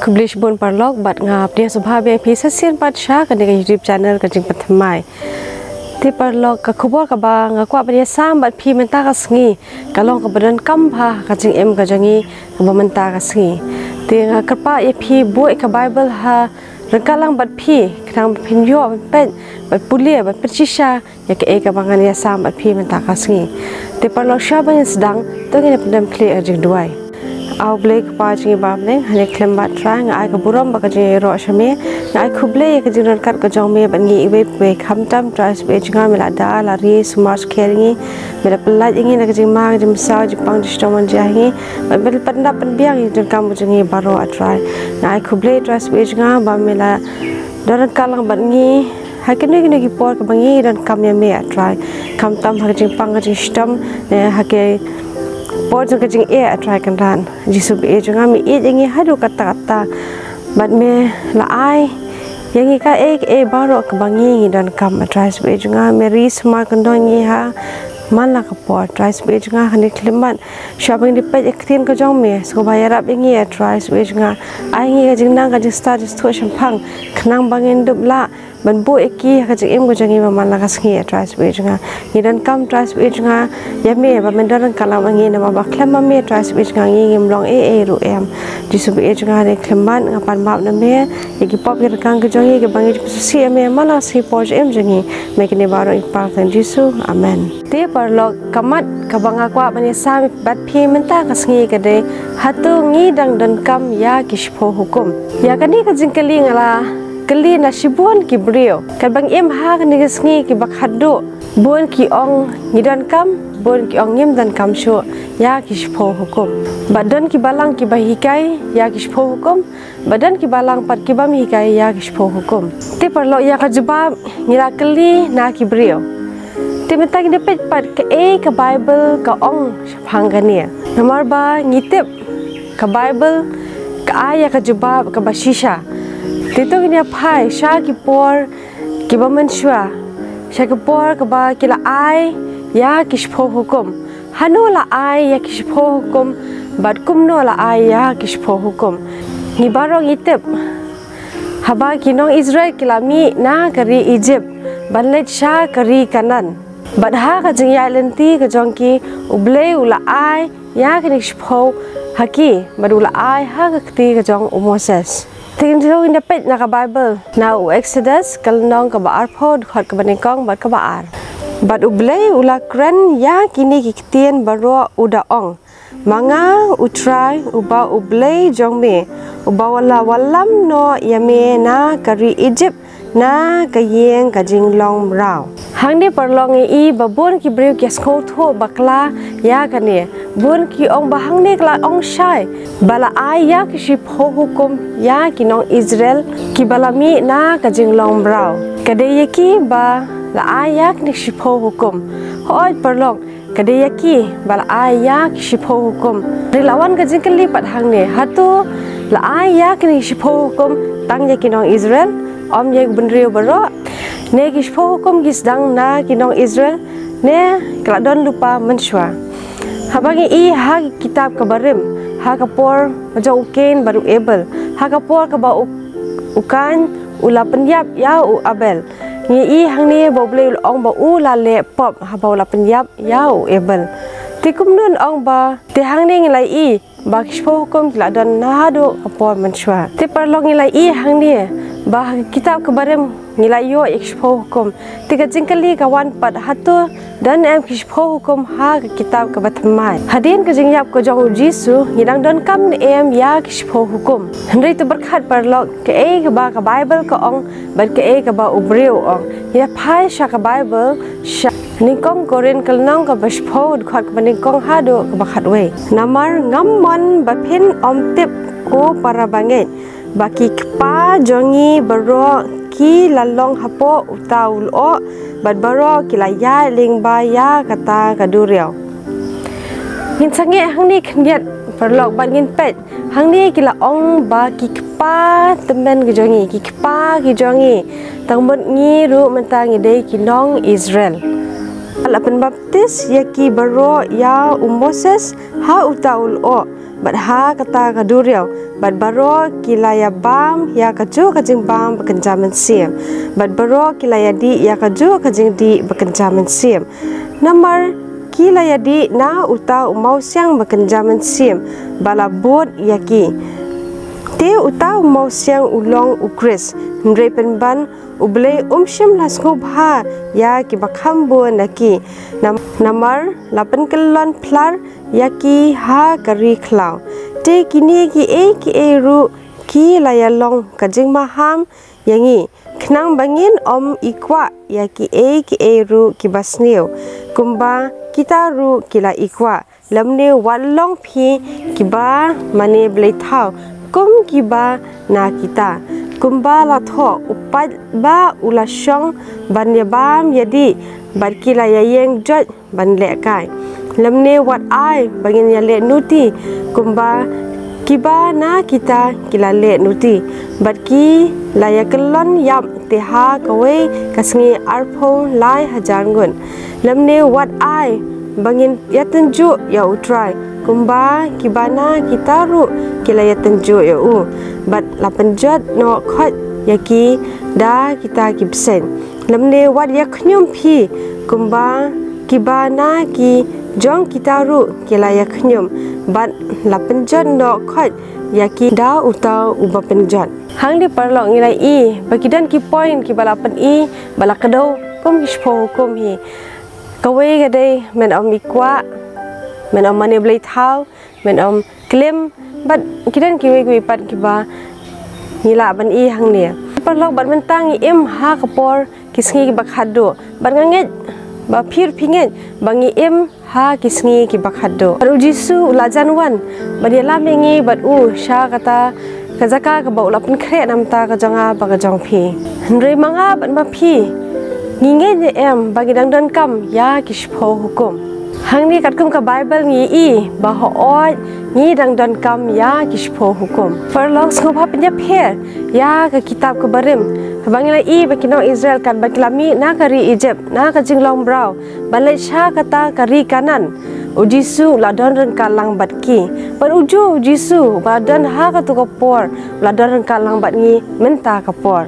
Kublish bon parlok bat ngap dia subha be phi sasien pat sha kan dengan YouTube channel kan jing pathamai ti parlok ka khobor ka ba ngakwa ba sam bat phi menta ka sngi kalong ka badan kam pha ka jing em ka jangi ka ba menta ka sngi ti nga kapa e phi boi ka Bible ha rengkalang bat phi krang phin yo pet bat pulia bat percisha ya ke e ka bangan ya sam bat phi menta ka sngi ti parlok sha ba sedang to ngene pendam clear jing duai au blek pa jingi bab ne hanya klem bat trang ai ka burom ba ka je ro shame ai khuble ka jin kat ka jong me ban ngi we we kham tam tras be jinga mela da la ri smart caring mela pelaj ingi na ka jing ma jim sa ji pang di stomon jahi ba bel panda pan biang jin kam jingi baro atrai ai khuble tras be jinga ba mela daran kalang ban ngi hai kene kene ki por ka bangi dan kam ya me atrai kham tam ha jing pang ka jing stom ne ha ke por jang kajing atrai kan ran jisu be janga mi ingi hadu kata kata bat me la ai yangi ka baro ka bangi dan kam atrai be janga me ri smart kan dongi ha man la ka por atrai be janga hani klimat shopping di pe ektin ka jong me so bayar ap ingi atrai be janga ai ngi ka jing nang ka jing start just to champang khnang bangin dub la ban bo eki ka jing em ko jangi ma man la ka sngi atrai be janga ni dan kam atrai be janga ya me ba men dan kala bangi na ba klem ma me atrai be janga ngi ngim long ru em jisu be janga ne kleman ngapan map na me eki pop ke kang ka jangi ke bangi si me mala si poj em jangi me ke ne baro ipa tan jisu amen te parlok kamat ka banga kwa bani sami bat phi menta ka sngi ka de hatu ngi dang dan kam ya kishpo hukum ya kani ka jing kali ngala kali na shibon ki brio kan bang em ha kan ni sngi ki bakhadu bon ki ong ngidan kam bon ki ong ngim dan kam shu ya kishpo hukum badan ki balang ki bahikai ya kishpo hukum badan ki balang pat ki bam hikai ya kishpo hukum te parlo ya ka jubab ngira kali na ki brio te meta ki depet pat ka ka Bible ka ong phangania nomor ba ngitip ka Bible ka aya ka jubab ka bashisha Tito kini apa? Sya kipor kibaman shua. Sya kipor kaba kila ai ya kishpo hukum. Hanu la ai ya kishpo hukum. Bad kumno la ai ya kishpo hukum. Ni barong itip. Haba kinong Israel kila mi na kari Egypt. Banlet sya kari kanan. Bad ha ka jing ya lenti ka jongki uble ula ai ya kishpo haki. Bad ula ai ha ka kti ka jong Moses. Tingin dito in dapat na ka Bible na Exodus kalnong ka baar pod khot ka banikong bat ka baar bat ublay ula kren ya kini kiktian baro udaong mga utray uba ublay jongme uba wala walam no yame na kari Egypt na kayeng kajing long raw hangdi parlong i babon ki brew ki skotho bakla ya kani bun ki ong bahang ne kla ong shai bala ai ya ki ship ho hukum ya ki nong Israel ki balami na kajing long braw kadeye ki ba la ai ya ki ship ho hukum hoi parlong kadeye ki bala ai ya ki ship ho hukum rilawan kajing kali pat hang ne hatu la ai ya ki ship ho hukum tang ya ki nong Israel om ye benriu baro ne ki ship ho hukum gis dang na ki nong Israel ne kla don lupa menshwa Habangi i ha kitab kabarim ha kapor maja uken baru able ha kapor ka ba ukan ula penyap ya u abel ngi i hang ni boble ong ba u la le pop ha ba ula penyap ya u able tikum nun ong ba ti hang ni ngi lai i ba kispo hukum la dan na do kapor menshwa ti parlong ngi lai i hang ni ba kitab kabarim ngilai yo kispo hukum tiga jingkali kawan pat hatu dan em kispo hukum ha kitab ka batmai hadin ka jingyap ko jong jisu ngidang don kam em ya kispo hukum hendri tu berkhat parlok ke ka ba ka Bible ka ong bar ke ka ba ubreu ong ya phai sha ka Bible sha ningkong korin kalnong ka baspo khot ka ningkong hado ka bakhat we namar ngammon baphin om tip ko para banget baki kpa jongi baro ki lalong hapo utaul o bad baro kilaya ling ba ya kata kaduriao ngin sange hangni khniat parlok ban ngin pet hangni kila ong ba ki kpa temen ki jongi ki kpa ki jongi tangbot ngi ru mentang ide ki nong Israel lapan baptis yaki baro ya Moses ha utaul o bat ha kata kaduriau bat baro kilaya bam ya kaju kajing bam bekenjaman sim bat baro kilaya di ya kaju kajing di bekenjaman sim namar kilaya di na uta umau siang bekenjaman sim bala bot yaki te uta umau siang ulong ukris ndre penban ublei umshim las ngubha ya ki bakhambo naki namar lapan kelon plar yaki ha kari khlau te kini ki e ru ki layalong kajing maham yangi khnang bangin om ikwa yaki e ru ki basneu kumba kita ru kila ikwa lamne walong phi kiba mane blei thau kum kiba na kita kumba la tho upat ba ulashong ban ya bam yadi barkila ya yeng jot ban le kai lamne wat ai bangin ya le nuti kumba kiba na kita kila le nuti barki la ya kelon yam te ha kawe kasngi arpho lai hajar ngun lamne wat ai bangin ya tenju ya utrai kumba kibana kita ru kila ya tenju ya u bat lapan jot no khot yaki da kita kibsen lamne wat ya khnyum phi kumba kibana ki jong kita ru kila ya khnyum bat lapan jot no khot yaki da uta uba penjot hang di parlok ngilai i bagidan ki point ki balapan i balakado kom hispo kom hi kawe gade men om ikwa men om mane blei thau men om klim bat kidan kiwe kiwe pat kiba nila ban i hang ne parlok bat men tang i em ha kapor kisngi ki bakhado ban nganget ba phir phinget bangi em ha kisngi ki bakhado aru jisu ulajan wan badia la mengi bat u sha kata kajaka ka ba ulapan khre namta ka janga ba ka jong phi nre manga ban ma phi nginge ne em bagi dang don kam ya kishpho hukum hangni katkum ka bible ngi i ba ho oi ngi dang don kam ya kishpho hukum farlok sko bha pinya pher ya ka kitab ka barim bangila i bakino Israel kan bakilami na kari Egypt na ka jinglong brau balai sha kata kari kanan ujisu ladon ren kalang batki par uju ujisu badan ha ka tu kapor ladon ren kalang bat ngi menta kapor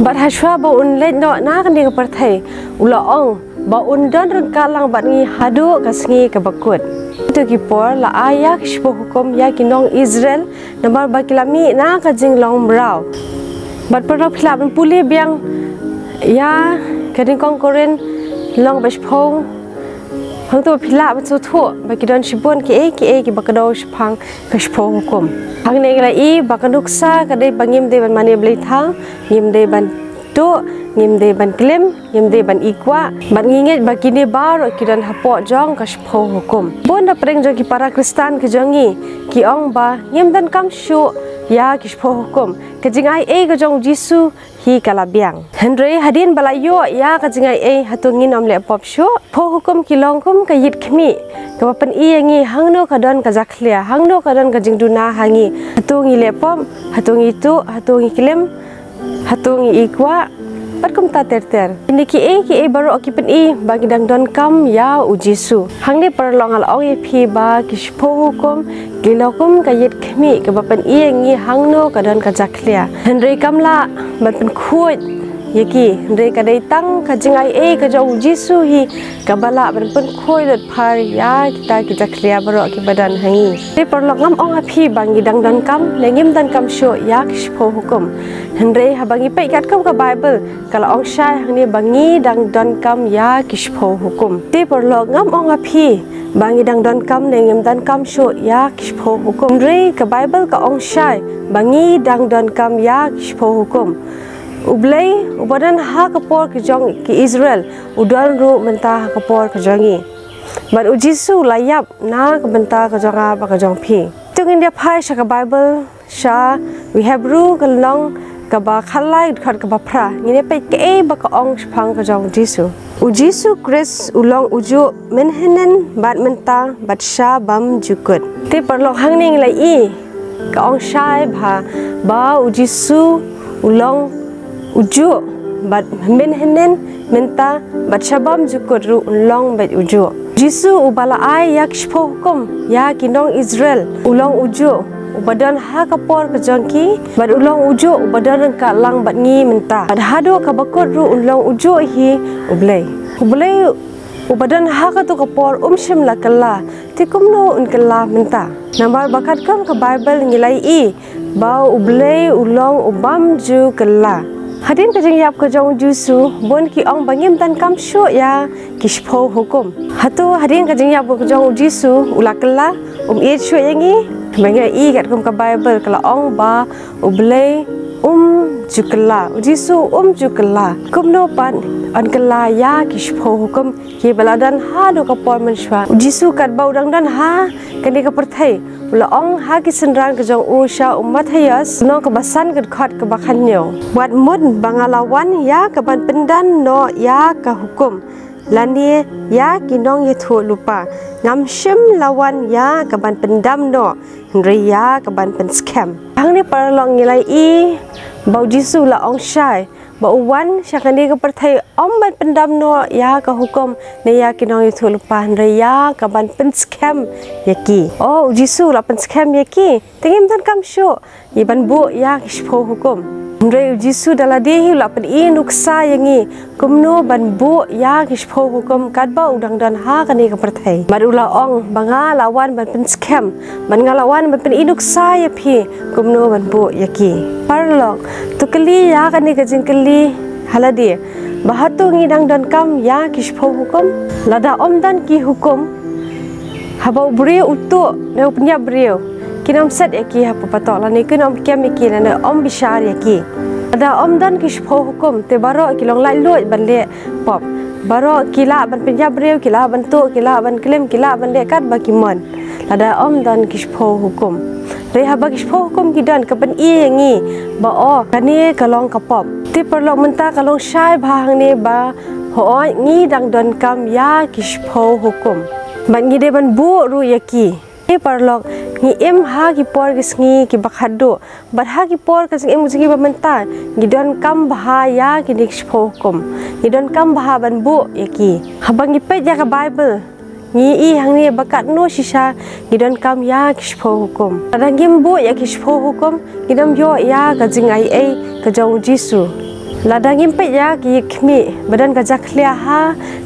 bat hashwa ba un let no na kan di kapar thai ula ong ba un don ren kalang bat ngi hadu kasngi ka bakut tu ki por la ayak shpo hukum ya kinong Israel namar bakilami na ka jinglong brau bat parok khla ban puli biang ya kading kong koren long bashphong hang to phila ba chu tho ba kidon shibon ki e ki bakado shphang ka shphong hukum hang ne la i bakaduk sa kadai bangim de ban mane blei tha ngim de ban to ngim de ban klem ngim de ban ikwa ban nginget bakini bar kidon hapo jong ka shphong hukum bon da preng jo ki para kristan ki jongi ki ong ba ngim dan kam shu ya kishpo hukum kajingai e gajong jisu hi kalabiang hendrei hadin balayo ya kajingai e hatungin omle pop sho pho hukum kilongkum kayit khmi kapan i yangi hangno kadon kajaklia hangno kadon kajing duna hangi hatungi lepom hatungi tu hatungi kilim hatungi ikwa patkum ta terter niki e baro okipen i bagi dang don kam ya ujisu hangni perlongal ong phi ba kishpo hukum gilokum kayit khmi kapan i yangi hangno kadon kajaklia hendrei kamla batpen khut yaki hendrei kadai tang kajingai e kajo ujisu hi kabala batpen khoi dot phar ya kita kajaklia baro ki badan hangi te perlongam ong phi bangi dang don kam lengim dan kam sho ya kishpo hukum hendrei habangi pe kat kam ka bible kala ong shai hangni bangi dang don kam ya kishpo hukum te perlongam ong phi bangi dang don kam lengim dan kam sho ya kishpo hukum rei ka bible ka ong shai bangi dang don kam ya kishpo hukum ublei ubadan ha kapor ki jong ki Israel udan ru menta ha kapor ka jongi ban ujisu layap na ka menta ka jonga ba ka jong phi tungin dia phai sha ka bible sha we have ru ka long ka ba khalai khat ka ba phra ngine pe ke ba ka ong phang ka jong jisu ujisu chris ulong uju menhenen bat menta bat sha bam jukut te parlok hangning lai i ka ong shai ba ujisu ulong uju bat min henen minta bat shabam jukut ru long bet ujo Jisu ubala ai yak shpo hukum ya kinong Israel ulong ujo ubadan ha kapor kejangki bat ulong ujo ubadan ka lang bat ngi minta bat hado ka bakot ru ulong ujo hi ublei ubadan ha ka tu kapor shim la kala tikumno un kala minta nambar bakat kam ka Bible ngilai i bau ublei ulong ubam ju kala Hadin kajeng yap kajong Jisu bon ki ong bangim tan kam sho ya kishpo hukum hatu hadin kajeng yap kajong Jisu ulakala e sho yangi bangya i kat kum ka Bible kala ong ba ublei jukala Jisu jukala kumno pan an kala ya kishpo hukum ki baladan ha do kapor menshwa Jisu kat bau dang dan ha kani ka perthai ula ong ha ki senran kajong usha umat hayas no kebasan kat khot ke bakhanyo buat mun bangalawan ya kaban pendan no ya ka hukum lani ya kinong ye thu lupa ngam shim lawan ya kaban pendam no ndri ya kaban pen scam hang ni parlong ngilai i bau Jisu la ong shai bau wan syakani ke perthai om ban pendam no ya ka hukum ne ya kinong ye thu lupa ndri ya kaban pen scam yaki oh Jisu la pen scam yaki tingim tan kam sho iban bu ya kishpo hukum Ndre Jisu dala dehi la pen I nuksa yangi kumno ban bu ya kishpo hukum kadba udang dan ha kani ka perthai madula ong banga lawan ban pen scam ban ngalawan ban pen I nuksa ya phi kumno ban bu yaki parlok tukali ya kani ka jingkali haladi bahatu ngidang dan kam ya kishpo hukum lada om dan ki hukum habau brio utu ne upnya brio kinam set eki hapa patok lani kinam kiam eki lana om bishar eki ada om dan kishpo hukum te baro kilong lai luat ban le pop baro kila ban penjab rew kila ban tu kila ban klim kila ban le kat bakimon ada om dan kishpo hukum re haba kishpo hukum kidan kapan I yangi ba o kani kalong kapop ti perlo menta kalong shai bahang ni ba ho ngi dang don kam ya kishpo hukum ban ngide ban bu ru yaki ni parlok ni em ha ki por gisngi ki bakhado bar ha ki por ka em gisngi ba menta gidon kam bha ya ki dikshpo hukum gidon kam bha ban bu yaki habang ipet ya ka Bible ni I hang ni bakat no shisha gidon kam ya kishpo hukum adang gim bu ya kishpo hukum gidam yo ya ka jingai ka jong Jisu ladang impet ya ki khmi badan ka jaklia ha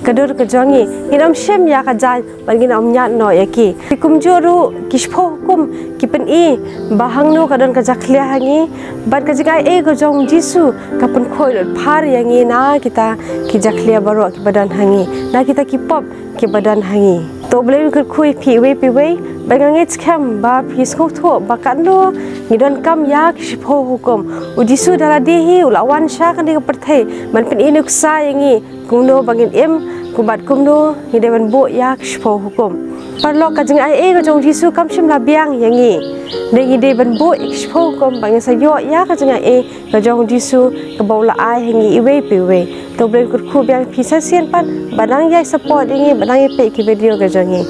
kadur ka jongi inam shem ya ka jai bangin om nyat no yaki tikum joru kishpo hukum kipen I bahang no kadon ka jaklia hangi bad ka jigai ka jong Jisu kapun khoi phar yangi na kita ki jaklia baro ki badan hangi na kita ki pop ki badan hangi to blei ka khui pi we bangange scam ba phis khok tho bakan no ngidon kam ya kishpo hukum Jisu dala dehi ulawan sha kan ka perthai man pen I nuksa yangi kumno bangin em kubat kumno hideban bu ya kishpo hukum parlo ka jing ai ka jong Jisu kam shim la biang yangi ne hideban bu kishpo hukum bangin sa yo ya ka jing ai ka jong Jisu ka baula ai hangi iwe piwe to blei kur khu biang phisa sian pan badang ya support yangi badang pe ki video ka jongi